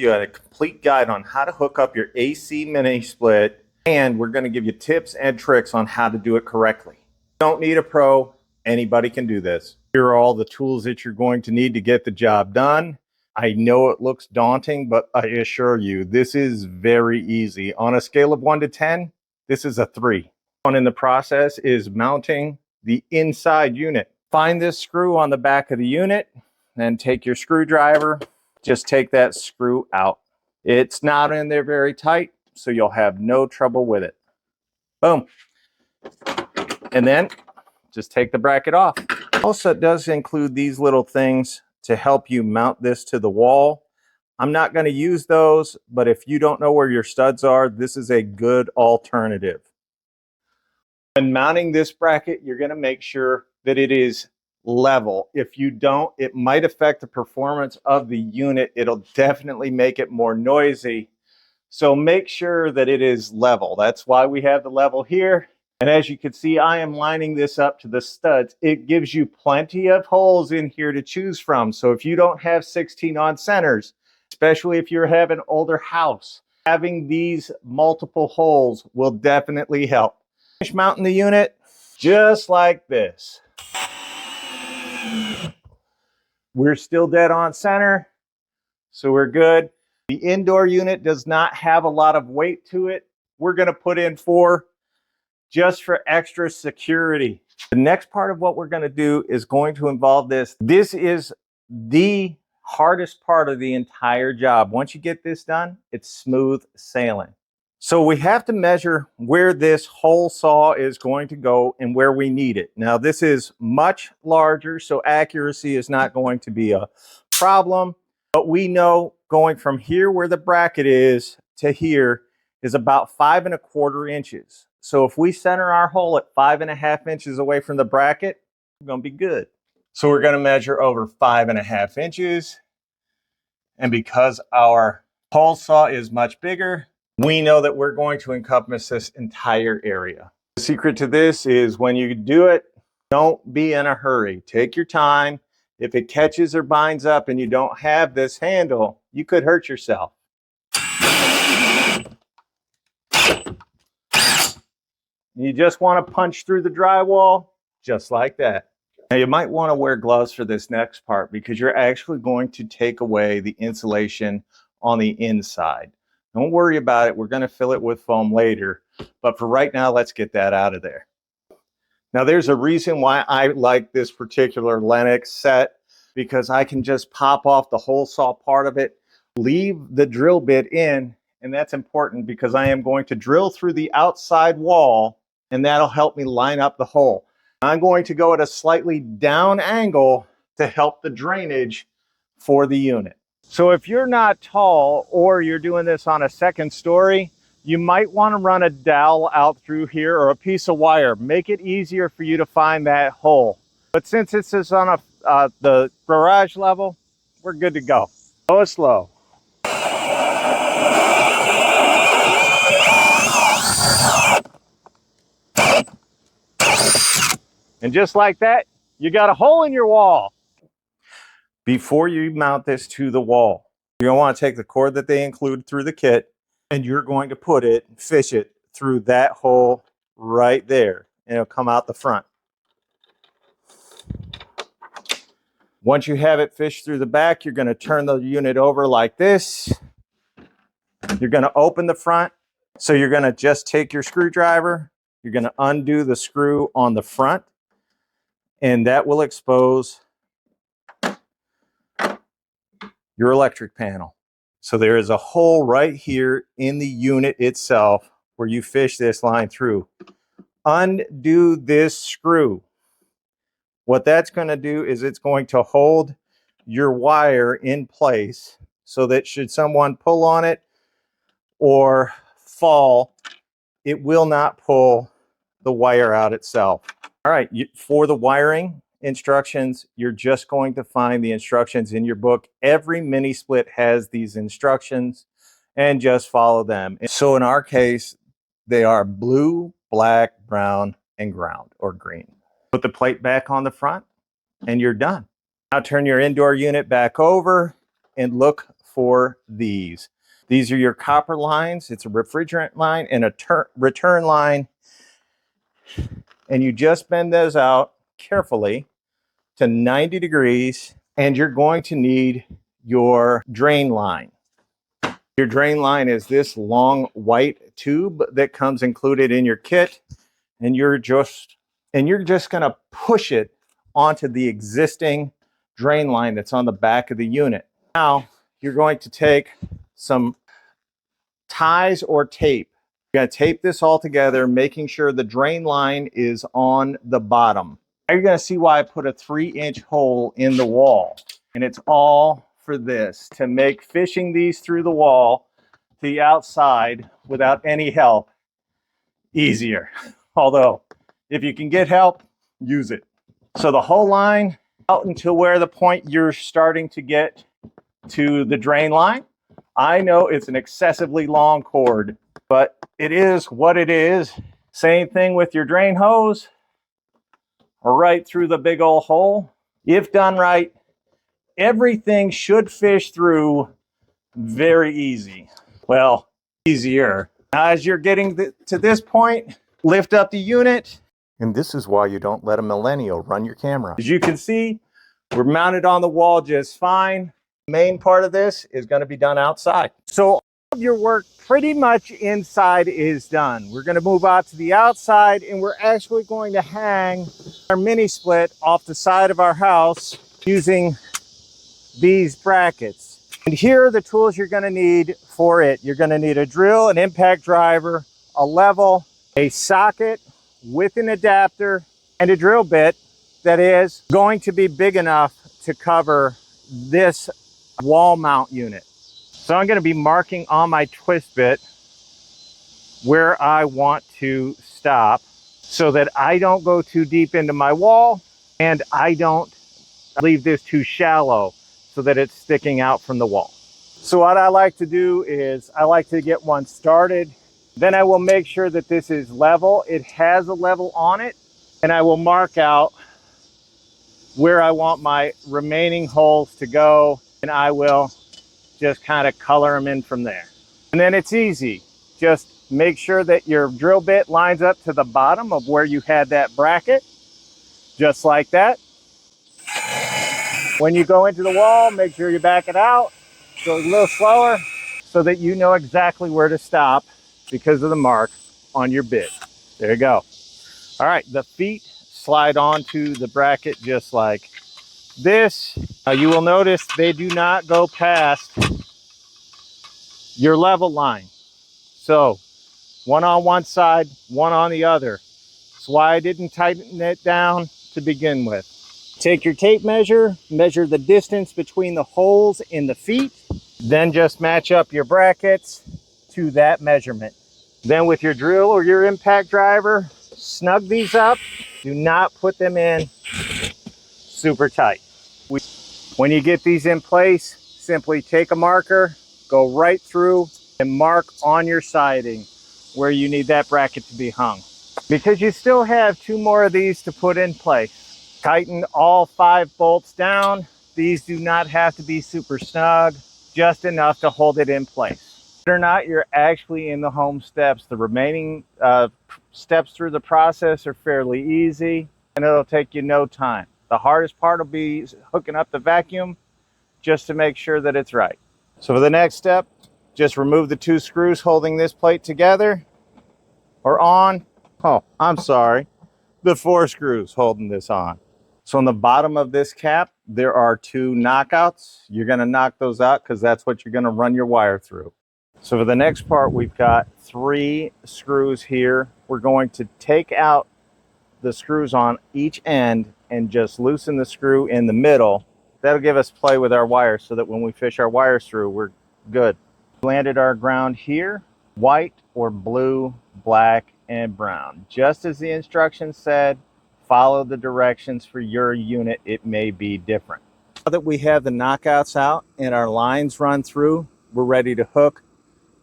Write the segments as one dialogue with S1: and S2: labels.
S1: you a complete guide on how to hook up your AC mini split, and we're going to give you tips and tricks on how to do it correctly. You don't need a pro, anybody can do this. Here are all the tools that you're going to need to get the job done. I know it looks daunting, but I assure you, this is very easy. On a scale of 1 to 10, this is a 3. One in the process is mounting the inside unit. Find this screw on the back of the unit, then take your screwdriver, just take that screw out. It's not in there very tight, so you'll have no trouble with it. Boom. And then just take the bracket off. Also, it does include these little things to help you mount this to the wall. I'm not going to use those, but if you don't know where your studs are, this is a good alternative. When mounting this bracket, you're going to make sure that it is level. If you don't, it might affect the performance of the unit. It'll definitely make it more noisy. So make sure that it is level. That's why we have the level here. And as you can see, I am lining this up to the studs. It gives you plenty of holes in here to choose from. So if you don't have 16 on centers, especially if you have an older house, having these multiple holes will definitely help. Finish mounting the unit just like this. We're still dead on center, so we're good. The indoor unit does not have a lot of weight to it. We're going to put in 4 just for extra security. The next part of what we're going to do is going to involve this. This is the hardest part of the entire job. Once you get this done, it's smooth sailing. So we have to measure where this hole saw is going to go and where we need it. Now this is much larger, so accuracy is not going to be a problem, but we know going from here where the bracket is to here is about 5¼ inches. So if we center our hole at 5½ inches away from the bracket, we're going to be good. So we're going to measure over 5½ inches. And because our hole saw is much bigger, we know that we're going to encompass this entire area. The secret to this is when you do it, don't be in a hurry. Take your time. If it catches or binds up and you don't have this handle, you could hurt yourself. You just want to punch through the drywall just like that. Now you might want to wear gloves for this next part because you're actually going to take away the insulation on the inside. Don't worry about it. We're going to fill it with foam later. But for right now, let's get that out of there. Now there's a reason why I like this particular Lennox set, because I can just pop off the hole saw part of it, leave the drill bit in, and that's important because I am going to drill through the outside wall and that'll help me line up the hole. I'm going to go at a slightly down angle to help the drainage for the unit. So if you're not tall or you're doing this on a 2nd story, you might want to run a dowel out through here or a piece of wire. Make it easier for you to find that hole. But since this is on the garage level, we're good to go. Go slow. And just like that, you got a hole in your wall. Before you mount this to the wall, you're going to want to take the cord that they include through the kit, and you're going to put it, fish it through that hole right there, and it'll come out the front. Once you have it fished through the back, you're going to turn the unit over like this. You're going to open the front. So you're going to just take your screwdriver. You're going to undo the screw on the front, and that will expose your electric panel. So there is a hole right here in the unit itself where you fish this line through. Undo this screw. What that's going to do is it's going to hold your wire in place so that should someone pull on it or fall, it will not pull the wire out itself. All right, for the wiring instructions, you're just going to find the instructions in your book. Every mini split has these instructions and just follow them. So in our case, they are blue, black, brown, and ground or green. Put the plate back on the front and you're done. Now turn your indoor unit back over and look for these. These are your copper lines. It's a refrigerant line and a return line. And you just bend those out carefully to 90 degrees, and you're going to need your drain line. Your drain line is this long white tube that comes included in your kit, and you're just going to push it onto the existing drain line that's on the back of the unit. Now, you're going to take some ties or tape. You're going to tape this all together, making sure the drain line is on the bottom. Now you're going to see why I put a 3-inch hole in the wall. And it's all for this, to make fishing these through the wall to the outside without any help easier. Although, if you can get help, use it. So the whole line out until where the point you're starting to get to the drain line. I know it's an excessively long cord, but it is what it is. Same thing with your drain hose, right through the big old hole. If done right, everything should fish through very easy. Well, easier. Now, as you're getting to this point, lift up the unit. And this is why you don't let a millennial run your camera. As you can see, we're mounted on the wall just fine. The main part of this is going to be done outside. So all of your work pretty much inside is done. We're going to move out to the outside, and we're actually going to hang our mini split off the side of our house using these brackets. And here are the tools you're going to need for it. You're going to need a drill, an impact driver, a level, a socket with an adapter, and a drill bit that is going to be big enough to cover this wall mount unit. So I'm going to be marking on my twist bit where I want to stop so that I don't go too deep into my wall and I don't leave this too shallow so that it's sticking out from the wall. So what I like to do is I like to get one started. Then I will make sure that this is level. It has a level on it, and I will mark out where I want my remaining holes to go, and I will just kind of color them in from there. And then it's easy. Just make sure that your drill bit lines up to the bottom of where you had that bracket, just like that. When you go into the wall, make sure you back it out. Go a little slower so that you know exactly where to stop because of the mark on your bit. There you go. All right, the feet slide onto the bracket just like this. You will notice they do not go past your level line. So one on one side, one on the other. That's why I didn't tighten it down to begin with. Take your tape measure, measure the distance between the holes in the feet, then just match up your brackets to that measurement. Then with your drill or your impact driver, snug these up. Do not put them in super tight. When you get these in place, simply take a marker, go right through and mark on your siding where you need that bracket to be hung. Because you still have 2 more of these to put in place. Tighten all 5 bolts down. These do not have to be super snug, just enough to hold it in place. Whether or not you're actually in the home steps, the remaining steps through the process are fairly easy, and it'll take you no time. The hardest part will be hooking up the vacuum just to make sure that it's right. So for the next step, just remove the 2 screws holding this plate together, or on. Oh, I'm sorry, the 4 screws holding this on. So on the bottom of this cap, there are 2 knockouts. You're going to knock those out because that's what you're going to run your wire through. So for the next part, we've got 3 screws here. We're going to take out the screws on each end and just loosen the screw in the middle. That'll give us play with our wires so that when we fish our wires through, we're good. Landed our ground here, white or blue, black, and brown. Just as the instructions said, follow the directions for your unit. It may be different. Now that we have the knockouts out and our lines run through, we're ready to hook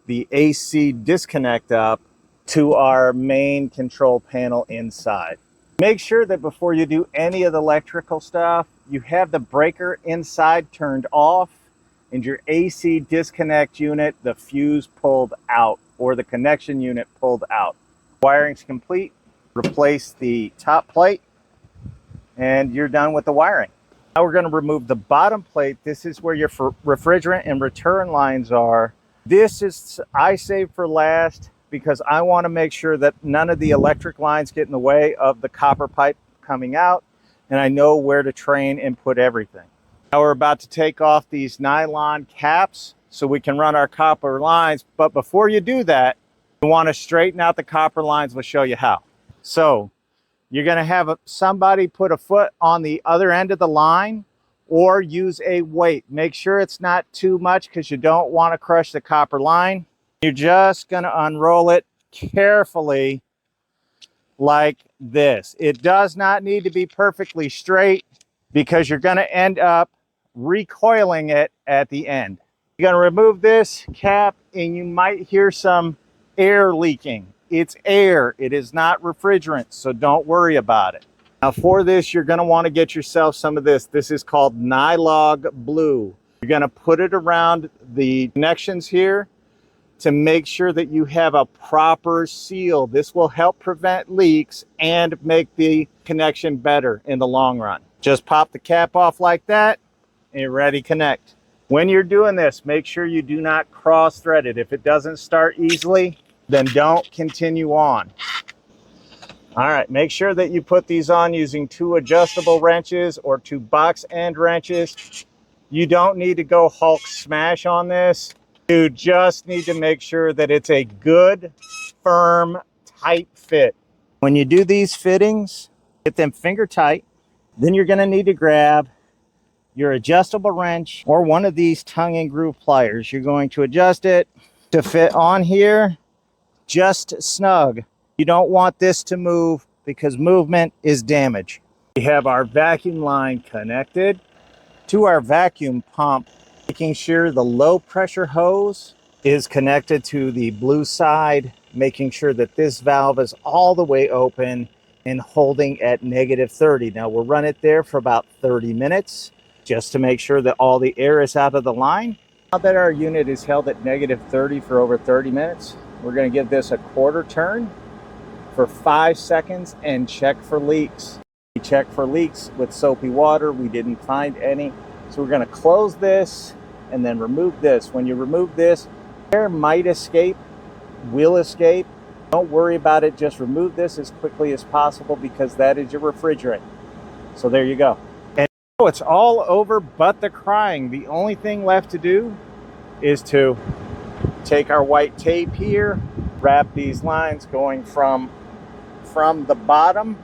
S1: the AC disconnect up to our main control panel inside. Make sure that before you do any of the electrical stuff, you have the breaker inside turned off and your AC disconnect unit, the fuse pulled out or the connection unit pulled out. Wiring's complete. Replace the top plate and you're done with the wiring. Now we're going to remove the bottom plate. This is where your refrigerant and return lines are. This is I save for last because I want to make sure that none of the electric lines get in the way of the copper pipe coming out, and I know where to train and put everything. Now we're about to take off these nylon caps so we can run our copper lines, but before you do that, you want to straighten out the copper lines. We'll show you how. So you're going to have somebody put a foot on the other end of the line or use a weight. Make sure it's not too much because you don't want to crush the copper line. You're just going to unroll it carefully like this. It does not need to be perfectly straight because you're going to end up recoiling it at the end. You're going to remove this cap and you might hear some air leaking. It's air, it is not refrigerant, so don't worry about it. Now for this, you're going to want to get yourself some of this. This is called Nylog Blue. You're going to put it around the connections here to make sure that you have a proper seal. This will help prevent leaks and make the connection better in the long run. Just pop the cap off like that and you're ready to connect. When you're doing this, make sure you do not cross thread it. If it doesn't start easily, then don't continue on. All right, make sure that you put these on using 2 adjustable wrenches or 2 box end wrenches. You don't need to go Hulk smash on this. You just need to make sure that it's a good, firm, tight fit. When you do these fittings, get them finger tight. Then you're gonna need to grab your adjustable wrench or one of these tongue and groove pliers. You're going to adjust it to fit on here just snug. You don't want this to move because movement is damage. We have our vacuum line connected to our vacuum pump, making sure the low pressure hose is connected to the blue side, making sure that this valve is all the way open and holding at -30. Now we'll run it there for about 30 minutes just to make sure that all the air is out of the line. Now that our unit is held at -30 for over 30 minutes, we're going to give this a quarter turn for 5 seconds and check for leaks. We checked for leaks with soapy water. We didn't find any. So we're going to close this and then remove this. When you remove this, air might escape, will escape. Don't worry about it. Just remove this as quickly as possible because that is your refrigerant. So there you go. And it's all over but the crying. The only thing left to do is to take our white tape here, wrap these lines going from the bottom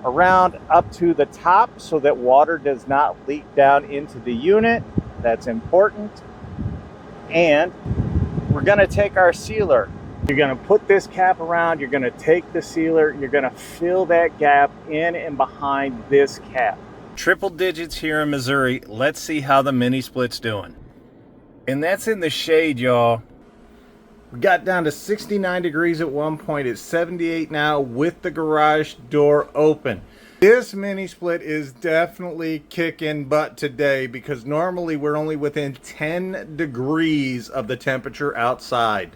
S1: around up to the top so that water does not leak down into the unit. That's important. And we're going to take our sealer. You're going to put this cap around, you're going to take the sealer, you're going to fill that gap in and behind this cap. Triple digits here in Missouri. Let's see how the mini split's doing. And that's in the shade, y'all. We got down to 69 degrees at one point. It's 78 now with the garage door open. This mini split is definitely kicking butt today because normally we're only within 10 degrees of the temperature outside.